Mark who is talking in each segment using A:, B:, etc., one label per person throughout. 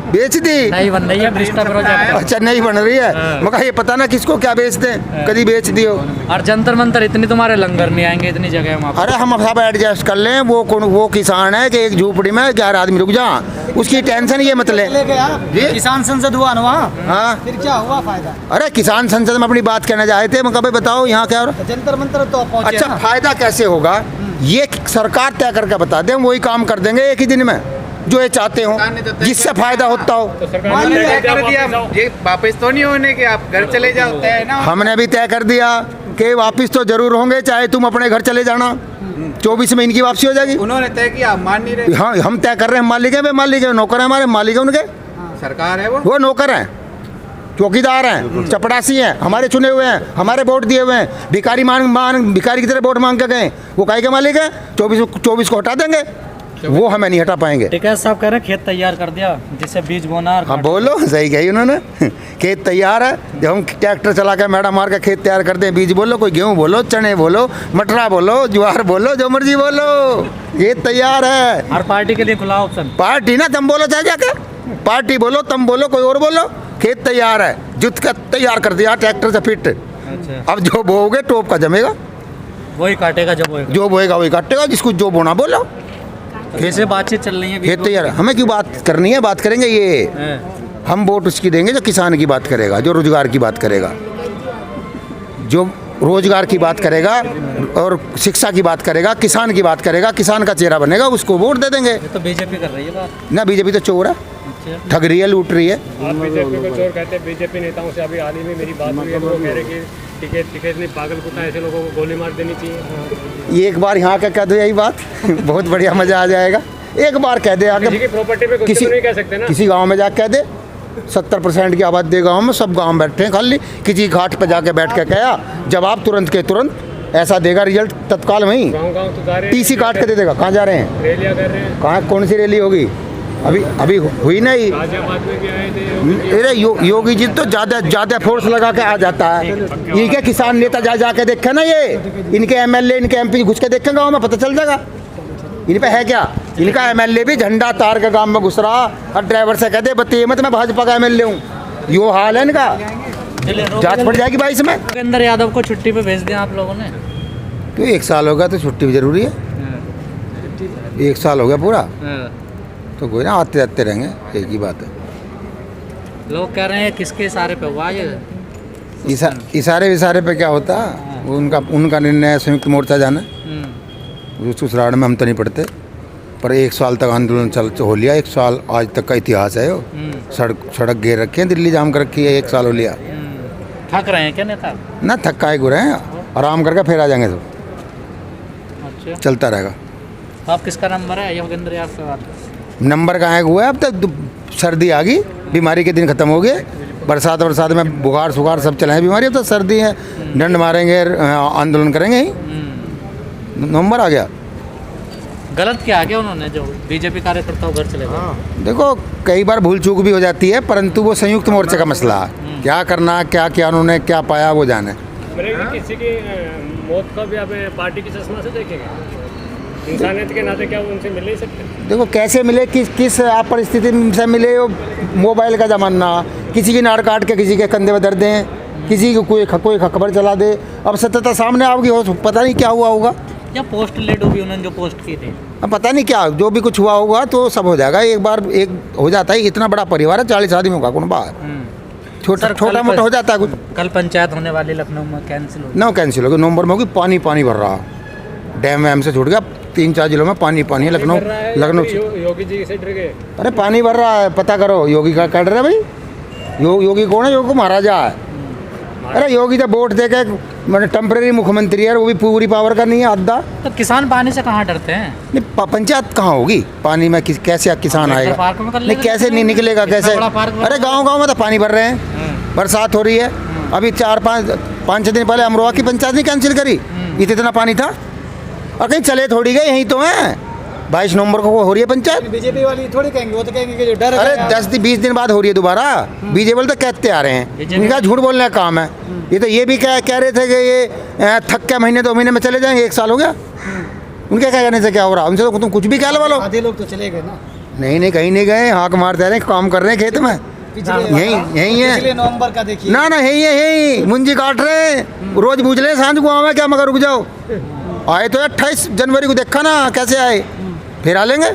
A: बेच दी,
B: नहीं बन रही है ब्रिस्टा प्रोजेक्ट।
A: अच्छा नहीं बन रही है, मगर ये पता ना किसको क्या बेच दें, कभी बेच दियो।
B: और जंतर मंतर इतनी तुम्हारे लंगर नहीं आएंगे, इतनी जगह है वहाँ पे।
A: अरे हम सब एडजस्ट कर लें, वो किसान है कि एक झूपड़ी में 11 आदमी रुक जा, उसकी टेंशन ये मत ले। जी
C: किसान संसद हुआ ना वहाँ,
A: हाँ,
C: फिर क्या हुआ फायदा?
A: अरे किसान संसद में अपनी बात कहने जाए थे, मैं कभी बताओ यहाँ क्या हो रहा?
C: जंतर मंतर तो पहुँचे
A: अच्छा
C: ना।
A: फायदा कैसे होगा ये सरकार तय करके बता दें, वही काम कर देंगे एक ही दिन में जो ये चाहते हो, जिससे फायदा होता हो।
D: मान लीजिए तय कर दिया, ये वापस तो नहीं होने कि आप घर चले जाओ, तय है ना।
A: हमने भी तय कर दिया कि वापस तो जरूर होंगे, चाहे तुम अपने घर चले जाना, 24 में इनकी वापसी हो जाएगी।
D: उन्होंने तय किया, आप मान नहीं रहे।
A: हाँ हम तय कर रहे हैं, मालिक है, वे मालिक है, नौकर है, हमारे मालिक है उनके,
D: सरकार है
A: वो नौकर हैं, चौकीदार हैं, चपड़ासी हैं, हमारे चुने हुए हैं, हमारे वोट दिए हुए हैं, भिखारी भिखारी की तरह वोट मांग के गए, वो काहे के मालिक है? 24 को हटा देंगे, वो हमें नहीं हटा पाएंगे।
B: टिकैत साहब कह रहे हैं खेत तैयार कर दिया जिससे बीज बोना।
A: हाँ बोलो, सही कही उन्होंने, खेत तैयार है, जब हम ट्रैक्टर चला के मैडम मार के खेत तैयार करते हैं, बीज बोलो, कोई गेहूँ बोलो, चने बोलो, मटरा बोलो, ज्वार बोलो, जो मर्जी बोलो, खेत तैयार है।
B: हर पार्टी के लिए खुला ऑप्शन।
A: पार्टी ना तुम बोलो चाहे जाके, पार्टी बोलो, तुम बोलो, कोई और बोलो, खेत तैयार है, जुत का तैयार कर दिया ट्रैक्टर से फिट।
B: अच्छा,
A: अब जो बोओगे टोप का जमेगा,
B: वही काटेगा जब होएगा।
A: जो बोएगा वही काटेगा, जिसको जो बोना बोलो।
B: कैसे बातचीत चल रही है?
A: खेत तैयार है, हमें क्यों बात करनी है, बात करेंगे ये, हम वोट उसकी देंगे जो किसान की बात करेगा, जो रोजगार की बात करेगा, जो रोजगार की बात करेगा और शिक्षा की बात करेगा, किसान की बात करेगा, किसान का चेहरा बनेगा, उसको वोट दे देंगे।
B: ये तो बीजेपी कर रही है बात।
A: ना बीजेपी तो चोर है, ठग रही है, लूट रही है।
E: आप बीजेपी को चोर कहते हैं, बीजेपी नेताओं से अभी हाल ही में मेरी बात हुई है, तो वो कह रहे कि टिकट नहीं, पागल कुत्ता, ऐसे लोगों को गोली मार देनी चाहिए।
A: ये एक बार यहाँ का कह दो यही बात, बहुत बढ़िया मजा आ जाएगा। एक बार कह दे आगे,
E: किसी की प्रॉपर्टी पे कुछ नहीं कह सकते ना।
A: किसी गांव में जाके कह दे, 70% की आबादी गांव में, सब गांव में बैठे हैं, खाली किसी घाट पे जाके बैठ के कहा, जवाब तुरंत के तुरंत ऐसा देगा, रिजल्ट तत्काल वहीं,
E: गाँव तो जा रहे हैं,
A: टीसी काट के दे देगा। कहाँ जा रहे हैं,
E: रैलियां कर रहे हैं,
A: कहाँ, कौन सी रैली होगी? अभी हुई नहीं।
E: गाजियाबाद में भी आए थे।
A: अरे योगी जी तो ज्यादा फोर्स लगा के आ जाता है, इनके किसान नेता जाके देखे ना, ये इनके एमएलए, इनके एमपी घुस के देखें गाँव में, पता चल जाएगा इन पे है क्या। इनका एमएलए भी झंडा तार के गांव में घुस रहा और ड्राइवर से कहते बताइए मत, मैं भाजपा का एमएलए हूँ, यो हाल है इनका, जांच पड़ जाएगी 22 में।
B: भूपेंद्र यादव को छुट्टी पे भेज दिया आप लोगों ने।
A: क्यों 1 साल हो गया तो छुट्टी भी जरूरी है, 1 साल हो गया पूरा तो कोई ना, आते जाते रहेंगे, एक ही बात है।
B: लोग कह रहे हैं किसके इशारे पे हुआ ये?
A: इशारे पे क्या होता है, उनका निर्णय है, संयुक्त मोर्चा जाना, उस ससुराल में हम तो नहीं पढ़ते, पर 1 साल तक आंदोलन हो लिया, 1 साल आज तक का इतिहास है। वो सड़क घेर रखे हैं, दिल्ली जाम कर रखी है, 1 साल हो लिया।
B: थक रहे हैं क्या नेता?
A: ना थका है गुरे हैं, आराम करके फिर आ जाएंगे सब,
B: अच्छा,
A: चलता रहेगा।
B: तो आप किसका नंबर है भूपेंद्र यादव से बात?
A: नंबर कहाँ हुआ है, अब तक सर्दी आ गई, बीमारी के दिन खत्म हो गए, बरसात में बुखार सुखार सब चले हैं बीमारी, अब तो सर्दी है, डंड मारेंगे, आंदोलन करेंगे ही, नंबर आ गया।
B: गलत क्या गया उन्होंने जो बीजेपी कार्यकर्ता घर चले गए?
A: देखो कई बार भूल चूक भी हो जाती है, परंतु वो संयुक्त मोर्चे का मसला है, क्या करना, क्या किया उन्होंने, क्या पाया वो जाने।
E: किसी की मौत का भी आप पार्टी की चश्मा से देखेंगे, इंसानियत के नाते क्या वो उनसे मिल नहीं सकते?
A: देखो कैसे मिले, किस आप परिस्थिति से मिले, वो मोबाइल का ज़माना, किसी की नाड़ काट के किसी के कंधे में दर्द दें, किसी को कोई खबर चला दे, अब सत्यता सामने आओगी, हो पता नहीं क्या हुआ होगा,
B: या पोस्ट लेट होगी उन्होंने जो पोस्ट की थी,
A: अब पता नहीं क्या, जो भी कुछ हुआ होगा तो सब हो जाएगा, एक बार एक हो जाता है, इतना बड़ा परिवार है, 40 आदमियों का कुनबा है, छोटा मोटा हो जाता है कुछ।
B: कल पंचायत होने वाली लखनऊ में कैंसिल हो,
A: ना कैंसिल होगी, नवंबर में होगी, पानी भर रहा, डैम वैम से छूट गया, 3-4 जिलों में पानी है, लखनऊ
E: योगी जी से डर गए।
A: अरे पानी भर रहा है, पता करो योगी का कर रहा है भाई, योगी कौन है, योगी को महाराजा है। अरे योगी तो वोट दे के मैंने टेम्परेरी मुख्यमंत्री है, वो भी पूरी पावर का नहीं है, आधा।
B: तो किसान पानी से कहाँ डरते हैं?
A: नहीं पंचायत कहाँ होगी पानी में, कैसे किसान आएगा, नहीं कैसे नहीं निकलेगा, कैसे? अरे गाँव में तो पानी भर रहे हैं, बरसात हो रही है, अभी 4-5 दिन पहले अमरोहा की पंचायत नहीं कैंसिल करी, इतना पानी था, और कहीं चले थोड़ी गए, यहीं तो हैं। 22 नवंबर को हो रही है पंचायत,
C: बीजेपी वाली थोड़ी कहेंगे, वो तो कहेंगे कि जो डर है।
A: अरे 10-20 दिन बाद हो रही है दोबारा, बीजेपी वाले तो कहते आ रहे हैं, इनका झूठ बोलने का काम है। ये तो ये भी कह रहे थे कि ये थक के महीने 2 महीने में चले जाएंगे, 1 साल हो गया, उनके कहने से क्या हो रहा, उनसे तो तुम कुछ भी कह लो।
C: आधे लोग तो चले गए ना,
A: नहीं नहीं कहीं नहीं गए, हाँक मारते रहे, काम कर रहे हैं खेत में। यही है।
C: पिछले नवंबर का देखिए
A: ना ना यही मुंजी काट रहे हैं, रोज पूछ ले सांझ को आवे क्या, मगर रुक जाओ। आए तो 28 जनवरी को देखा ना कैसे आए, फिर आ लेंगे।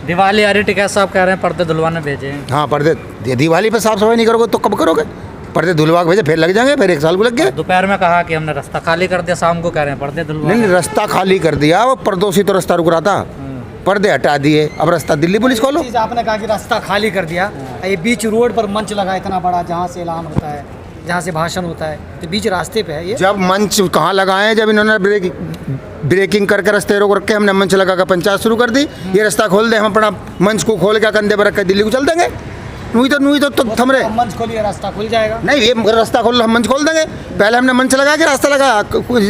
B: दिवाली आ रही, टिकैत साहब कह रहे हैं पर्दे धुलवाने भेजे हैं।
A: हाँ पर्दे, दिवाली पे साफ सफाई नहीं करोगे तो कब करोगे? पर्दे धुलवा के भेजे, फिर लग जाएंगे, फिर 1 साल को लग गया।
B: दोपहर में कहा कि हमने रास्ता खाली कर दिया, शाम को कह रहे हैं पर्दे धुलवा।
A: नहीं रास्ता खाली कर दिया, वो पर्दों से तो रास्ता रुक रहा था, पर्दे हटा दिए, अब रास्ता दिल्ली पुलिस खोलो।
C: चीज आपने कहा कि रास्ता खाली कर दिया, ये बीच रोड पर मंच लगा इतना बड़ा, जहाँ से ऐलान होता है, जहाँ से भाषण होता है, तो बीच रास्ते पे है ये।
A: जब मंच कहाँ लगाए, जब इन्होंने ब्रेकिंग करके रास्ते रोक रखे, हमने मंच लगा कर पंचायत शुरू कर दी। ये रास्ता खोल दे, हम अपना मंच को खोल के कंधे पर रख के दिल्ली को चल देंगे। नूई तो थम रहे।
C: मंच खोलिए रास्ता खुल जाएगा।
A: नहीं ये रास्ता खोल, हम मंच खोल देंगे। पहले हमने मंच लगा के रास्ता लगा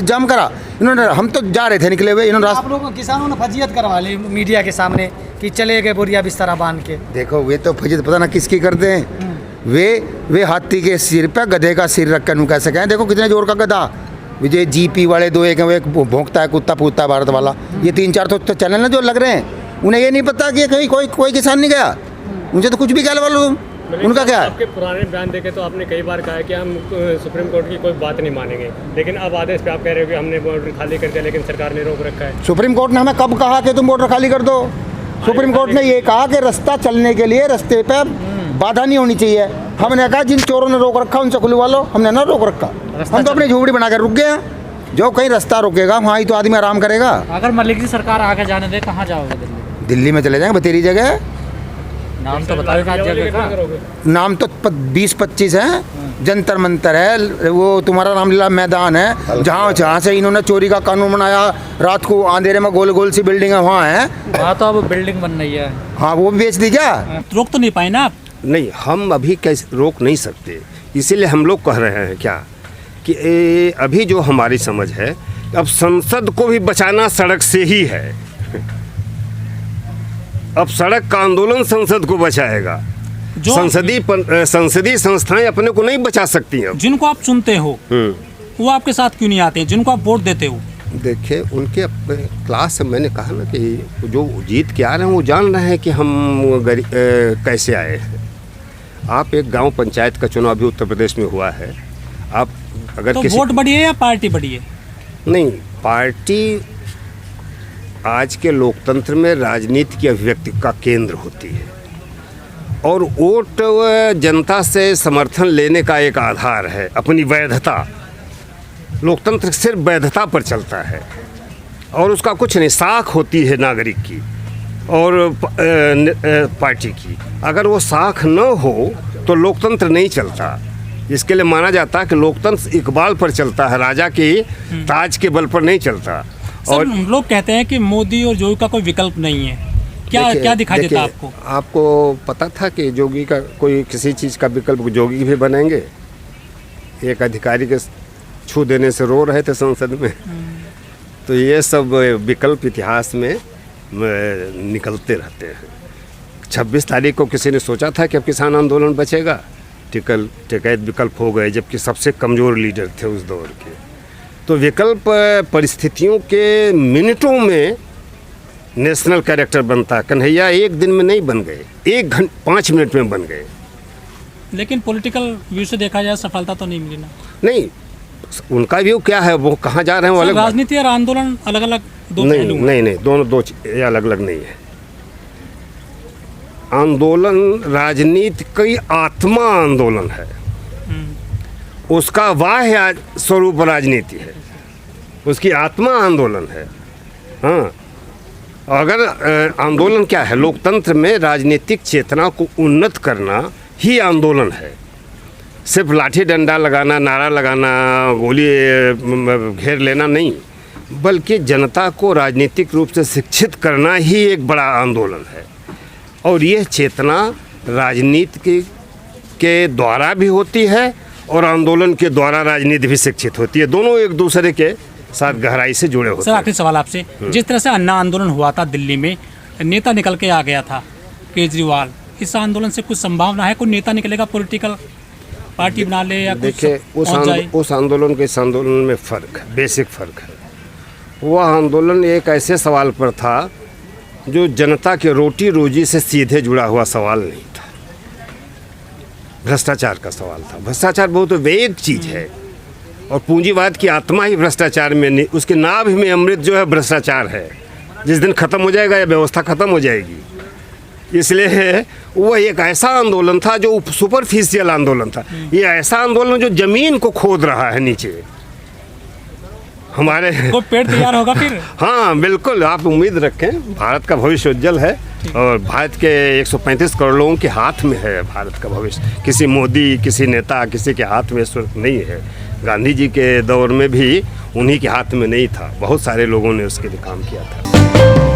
A: जाम करा इन्होंने, हम तो जा रहे थे निकले हुए, इन्होंने
C: आप लोगों किसानों ने फजीयत करवा ली मीडिया के सामने कि चले गए बोरिया बिस्तरा बांध के।
A: देखो वे तो फजीत पता ना किसकी करते हैं। वे हाथी के सिर पे गधे का सिर रख कर कैसे कहें, देखो कितने जोर का गधा। विजय जीपी वाले 2 एक वो एक भोंकता है, कुत्ता पूछता है भारत वाला, ये 3-4 तो चैनल ना जो लग रहे हैं, उन्हें ये नहीं पता कि कहीं कोई किसान नहीं गया, उनसे तो कुछ भी कह लो, उनका क्या है।
E: आपके पुराने बयान देखे तो आपने कई बार कहा है कि हम सुप्रीम कोर्ट की कोई बात नहीं मानेंगे, लेकिन अब आदेश पे आप कह रहे हो कि हमने बॉर्डर खाली कर दिया, लेकिन सरकार ने रोक रखा है।
A: सुप्रीम कोर्ट ने हमें कब कहा कि तुम बॉर्डर खाली कर दो? सुप्रीम कोर्ट ने ये कहा कि रास्ता चलने के लिए रास्ते पे बाधा नहीं होनी चाहिए। हमने कहा जिन चोरों ने रोक रखा उनसे खुलवा लो, हमने ना रोक रखा, हम तो अपनी झोपड़ी बना कर रुक गए हैं। जो कहीं रास्ता रुकेगा वहाँ ही तो आदमी आराम करेगा।
B: अगर मलिक जी सरकार आगे जाने दे, कहाँ जाओगे? दिल्ली
A: में चले जाएंगे, बतेरी जगह।
B: नाम तो बताओ जगह का।
A: नाम तो 20-25 है, जंतर मंतर है, वो तुम्हारा रामलीला मैदान है, जहाँ से इन्होंने चोरी का कानून बनाया, रात को अंधेरे में गोल गोल सी बिल्डिंग है वहाँ है।
B: वहाँ तो अब बिल्डिंग बन रही है।
A: हाँ वो भी बेच दी क्या?
B: रोक तो नहीं पाए ना आप?
F: नहीं, हम अभी कैसे रोक नहीं सकते, इसीलिए हम लोग कह रहे हैं क्या कि अभी जो हमारी समझ है, अब संसद को भी बचाना सड़क से ही है। अब सड़क का आंदोलन संसद को बचाएगा, संसदीय संस्थाएं अपने को नहीं बचा सकती हैं।
G: जिनको आप चुनते हो वो आपके साथ क्यों नहीं आते हैं, जिनको आप वोट देते हो?
F: देखिए उनके अपने क्लास, मैंने कहा ना कि जो जीत के आ रहे हैं वो जान रहे हैं कि हम कैसे आए हैं। आप एक गांव पंचायत का चुनाव भी उत्तर प्रदेश में हुआ है, आप अगर
G: तो वोट बढ़ी है या पार्टी बढ़ी है?
F: नहीं, पार्टी आज के लोकतंत्र में राजनीति की अभिव्यक्ति का केंद्र होती है, और वोट जनता से समर्थन लेने का एक आधार है, अपनी वैधता। लोकतंत्र सिर्फ वैधता पर चलता है और उसका कुछ नहीं, साख होती है नागरिक की और पार्टी की। अगर वो साख न हो तो लोकतंत्र नहीं चलता। इसके लिए माना जाता है कि लोकतंत्र इकबाल पर चलता है, राजा के ताज के बल पर नहीं चलता।
G: और लोग कहते हैं कि मोदी और जोगी का कोई विकल्प नहीं है, क्या दिखाई देता आपको?
F: आपको पता था कि जोगी का कोई किसी चीज़ का विकल्प जोगी भी बनेंगे? एक अधिकारी के छू देने से रो रहे थे संसद में। तो ये सब विकल्प इतिहास में निकलते रहते हैं। 26 तारीख को किसी ने सोचा था कि अब किसान आंदोलन बचेगा? टिकैत विकल्प हो गए, जबकि सबसे कमज़ोर लीडर थे उस दौर के। तो विकल्प परिस्थितियों के मिनटों में नेशनल कैरेक्टर बनता। कन्हैया एक दिन में नहीं बन गए, 5 मिनट में बन गए।
G: लेकिन पॉलिटिकल व्यू से देखा जाए सफलता तो नहीं मिली ना?
F: नहीं, उनका व्यू क्या है, वो कहाँ जा रहे हैं वो अलग।
G: राजनीति और आंदोलन अलग अलग दो
F: नहीं, नहीं नहीं, दोनों दो अलग अलग नहीं है। आंदोलन राजनीति की आत्मा आंदोलन है, उसका बाह्य स्वरूप राजनीति है, उसकी आत्मा आंदोलन है। हाँ, अगर आंदोलन क्या है, लोकतंत्र में राजनीतिक चेतना को उन्नत करना ही आंदोलन है। सिर्फ लाठी डंडा लगाना, नारा लगाना, गोली घेर लेना नहीं, बल्कि जनता को राजनीतिक रूप से शिक्षित करना ही एक बड़ा आंदोलन है। और ये चेतना राजनीति के द्वारा भी होती है और आंदोलन के द्वारा राजनीति भी शिक्षित होती है। दोनों एक दूसरे के साथ गहराई से जुड़े होते हैं।
G: सर, आखिरी सवाल आपसे, जिस तरह से अन्ना आंदोलन हुआ था दिल्ली में, नेता निकल के आ गया था केजरीवाल, इस आंदोलन से कुछ संभावना है, कोई नेता निकलेगा पॉलिटिकल पार्टी बना ले या
F: देखिए उस आंदोलन के इस आंदोलन में फ़र्क है, बेसिक फ़र्क है। वह आंदोलन एक ऐसे सवाल पर था जो जनता के रोटी रोजी से सीधे जुड़ा हुआ सवाल नहीं था, भ्रष्टाचार का सवाल था। भ्रष्टाचार बहुत वेग चीज़ है और पूंजीवाद की आत्मा ही भ्रष्टाचार में, उसके नाभ में अमृत जो है भ्रष्टाचार है। जिस दिन ख़त्म हो जाएगा ये व्यवस्था ख़त्म हो जाएगी। इसलिए वह एक ऐसा आंदोलन था जो सुपरफिशियल आंदोलन था। ये ऐसा आंदोलन जो ज़मीन को खोद रहा है नीचे हमारे।
G: वो पेड़ तैयार होगा फिर।
F: हाँ बिल्कुल, आप उम्मीद रखें। भारत का भविष्य उज्जवल है और भारत के 135 करोड़ लोगों के हाथ में है भारत का भविष्य। किसी मोदी, किसी नेता, किसी के हाथ में इस वक्त नहीं है। गांधी जी के दौर में भी उन्हीं के हाथ में नहीं था, बहुत सारे लोगों ने उसके लिए काम किया था।